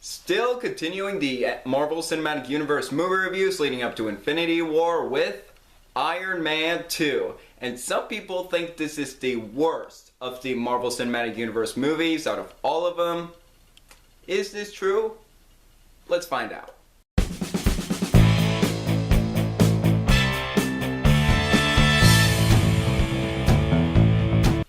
Still continuing the Marvel Cinematic Universe movie reviews leading up to Infinity War with Iron Man 2. And some people think this is the worst of the Marvel Cinematic Universe movies out of all of them. Is this true? Let's find out.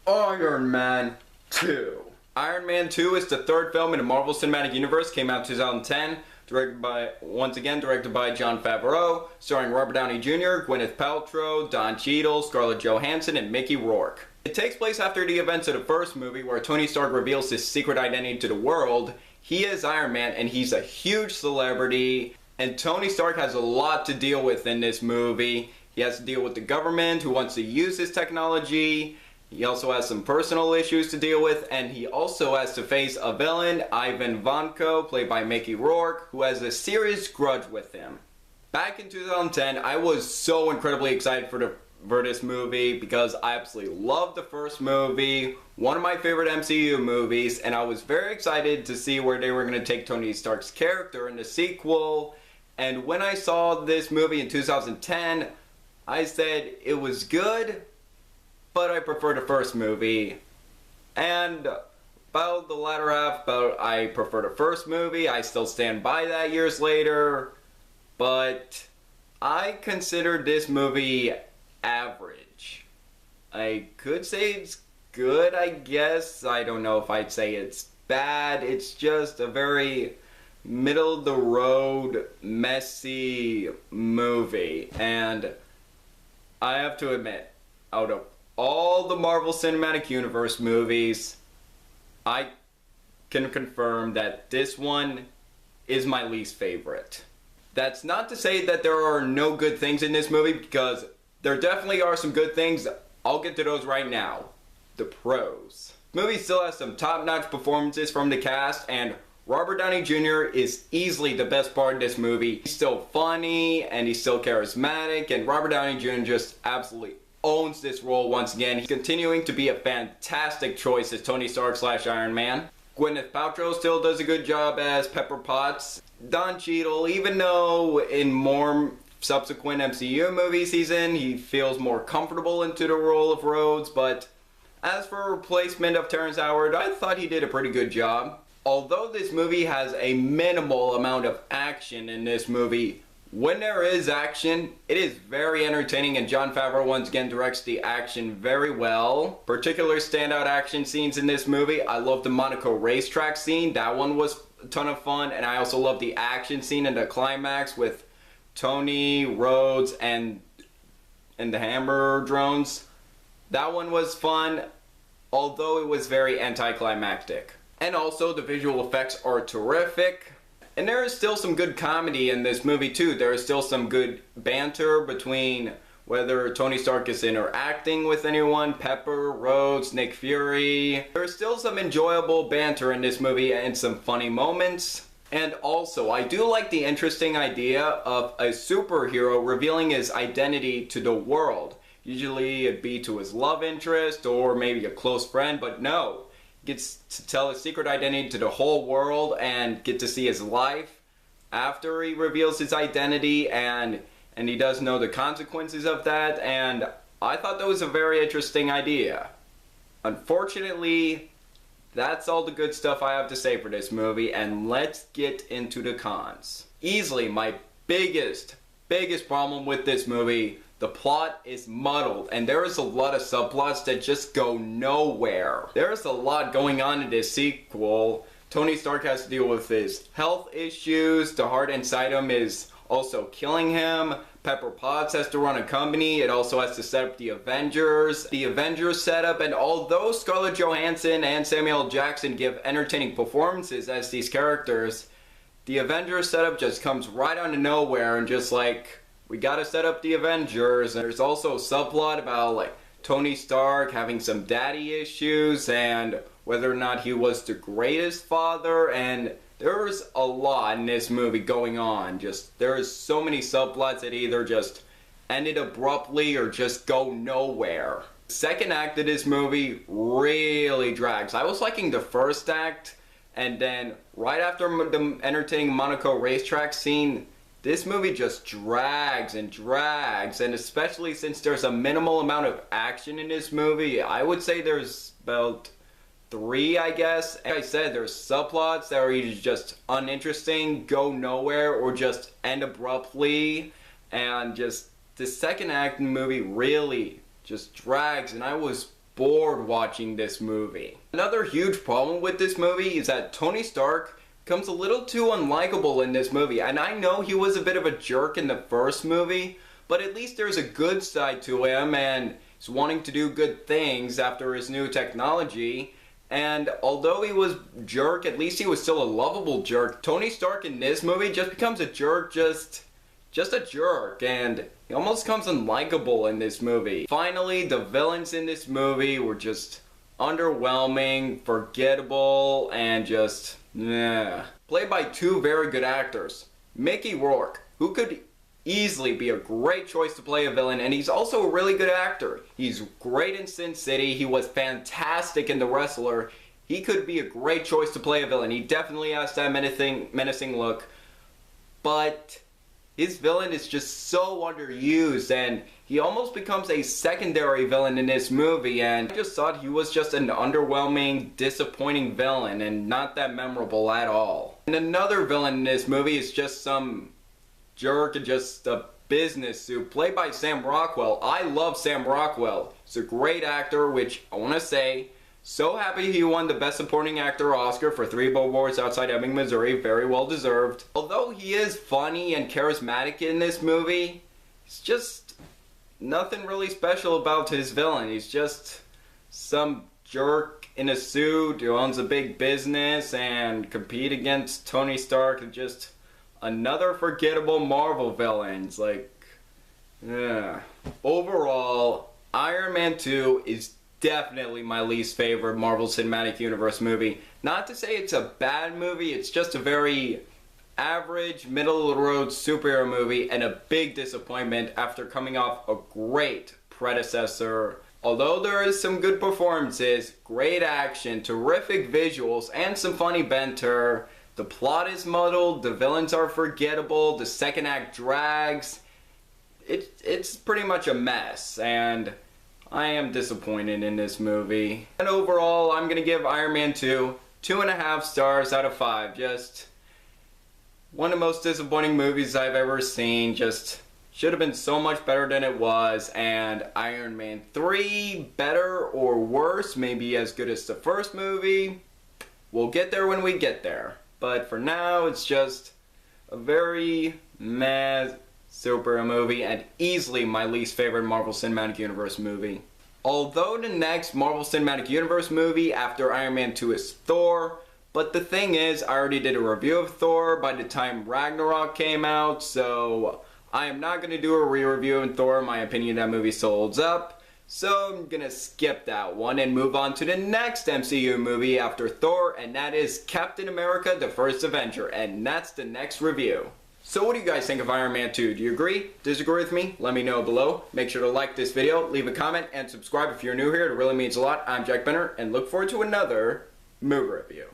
Iron Man 2. Iron Man 2 is the third film in the Marvel Cinematic Universe, came out in 2010, directed by Jon Favreau, starring Robert Downey Jr., Gwyneth Paltrow, Don Cheadle, Scarlett Johansson, and Mickey Rourke. It takes place after the events of the first movie, where Tony Stark reveals his secret identity to the world. He is Iron Man, and he's a huge celebrity, and Tony Stark has a lot to deal with in this movie. He has to deal with the government, who wants to use his technology. He also has some personal issues to deal with, and he also has to face a villain, Ivan Vanko, played by Mickey Rourke, who has a serious grudge with him. Back in 2010, I was so incredibly excited for this movie because I absolutely loved the first movie, one of my favorite MCU movies, and I was very excited to see where they were going to take Tony Stark's character in the sequel. And when I saw this movie in 2010, I said it was good, but I prefer the first movie. And about the latter half, I prefer the first movie. I still stand by that years later. But I consider this movie average. I could say it's good, I guess. I don't know if I'd say it's bad. It's just a very middle-of-the-road, messy movie. And I have to admit, out of all the Marvel Cinematic Universe movies, I can confirm that this one is my least favorite. That's not to say that there are no good things in this movie, because there definitely are some good things. I'll get to those right now. The pros. The movie still has some top-notch performances from the cast, and Robert Downey Jr. is easily the best part of this movie. He's still funny, and he's still charismatic, and Robert Downey Jr. just absolutely owns this role once again. He's continuing to be a fantastic choice as Tony Stark / Iron Man. Gwyneth Paltrow still does a good job as Pepper Potts. Don Cheadle, even though in more subsequent MCU movies he's in, he feels more comfortable into the role of Rhodes, but as for a replacement of Terrence Howard, I thought he did a pretty good job. Although this movie has a minimal amount of action in this movie, when there is action, it is very entertaining, and Jon Favreau once again directs the action very well. Particular standout action scenes in this movie, I love the Monaco racetrack scene. That one was a ton of fun, and I also love the action scene in the climax with Tony, Rhodes, and the Hammer drones. That one was fun, although it was very anticlimactic. And also, the visual effects are terrific. And there is still some good comedy in this movie too. There is still some good banter between whether Tony Stark is interacting with anyone, Pepper, Rhodes, Nick Fury. There is still some enjoyable banter in this movie and some funny moments. And also, I do like the interesting idea of a superhero revealing his identity to the world. Usually it'd be to his love interest or maybe a close friend, but no. Gets to tell his secret identity to the whole world and get to see his life after he reveals his identity, and he does know the consequences of that, and I thought that was a very interesting idea. Unfortunately, that's all the good stuff I have to say for this movie, and let's get into the cons. Easily my biggest problem with this movie, the plot is muddled, and there is a lot of subplots that just go nowhere. There is a lot going on in this sequel. Tony Stark has to deal with his health issues. The heart inside him is also killing him. Pepper Potts has to run a company. It also has to set up the Avengers. The Avengers setup, and although Scarlett Johansson and Samuel L. Jackson give entertaining performances as these characters, the Avengers setup just comes right out of nowhere and just like, we gotta set up the Avengers. And there's also a subplot about like Tony Stark having some daddy issues and whether or not he was the greatest father, and there's a lot in this movie going on. There's so many subplots that either just ended abruptly or just go nowhere. The second act of this movie really drags. I was liking the first act And then right after the entertaining Monaco racetrack scene, this movie just drags and drags, and especially since there's a minimal amount of action in this movie, I would say there's about 3, I guess. Like I said, there's subplots that are either just uninteresting, go nowhere, or just end abruptly, and just the second act in the movie really just drags, and I was bored watching this movie. Another huge problem with this movie is that Tony Stark becomes a little too unlikable in this movie, and I know he was a bit of a jerk in the first movie, but at least there's a good side to him, and he's wanting to do good things after his new technology. And although he was a jerk, at least he was still a lovable jerk. Tony Stark in this movie just becomes a jerk, just a jerk, and he almost becomes unlikable in this movie. Finally, the villains in this movie were just underwhelming, forgettable, and just played by 2 very good actors. Mickey Rourke, who could easily be a great choice to play a villain, and he's also a really good actor. He's great in Sin City, he was fantastic in The Wrestler. He could be a great choice to play a villain. He definitely has that menacing look, but his villain is just so underused, and he almost becomes a secondary villain in this movie, and I just thought he was just an underwhelming, disappointing villain, and not that memorable at all. And another villain in this movie is just some jerk and just a business suit, played by Sam Rockwell. I love Sam Rockwell. He's a great actor, which I want to say, so happy he won the Best Supporting Actor Oscar for 3 Billboards Outside Ebbing, Missouri. Very well deserved. Although he is funny and charismatic in this movie, it's just nothing really special about his villain. He's just some jerk in a suit who owns a big business and compete against Tony Stark, and just another forgettable Marvel villain. It's like, overall, Iron Man 2 is definitely my least favorite Marvel Cinematic Universe movie. Not to say it's a bad movie, it's just a very average, middle-of-the-road superhero movie, and a big disappointment after coming off a great predecessor. Although there is some good performances, great action, terrific visuals, and some funny banter, the plot is muddled, the villains are forgettable, the second act drags. It's pretty much a mess, and I am disappointed in this movie. And overall, I'm gonna give Iron Man 2 2.5 stars out of 5. Just one of the most disappointing movies I've ever seen. Just should have been so much better than it was. And Iron Man 3, better or worse, maybe as good as the first movie. We'll get there when we get there. But for now, it's just a very meh superhero movie, and easily my least favorite Marvel Cinematic Universe movie. Although the next Marvel Cinematic Universe movie after Iron Man 2 is Thor, but the thing is, I already did a review of Thor by the time Ragnarok came out, so I am not going to do a re-review of Thor. In my opinion, that movie still holds up. So I'm going to skip that one and move on to the next MCU movie after Thor, and that is Captain America: The First Avenger, and that's the next review. So what do you guys think of Iron Man 2? Do you agree? Disagree with me? Let me know below. Make sure to like this video, leave a comment, and subscribe if you're new here. It really means a lot. I'm Jack Benner, and look forward to another movie review.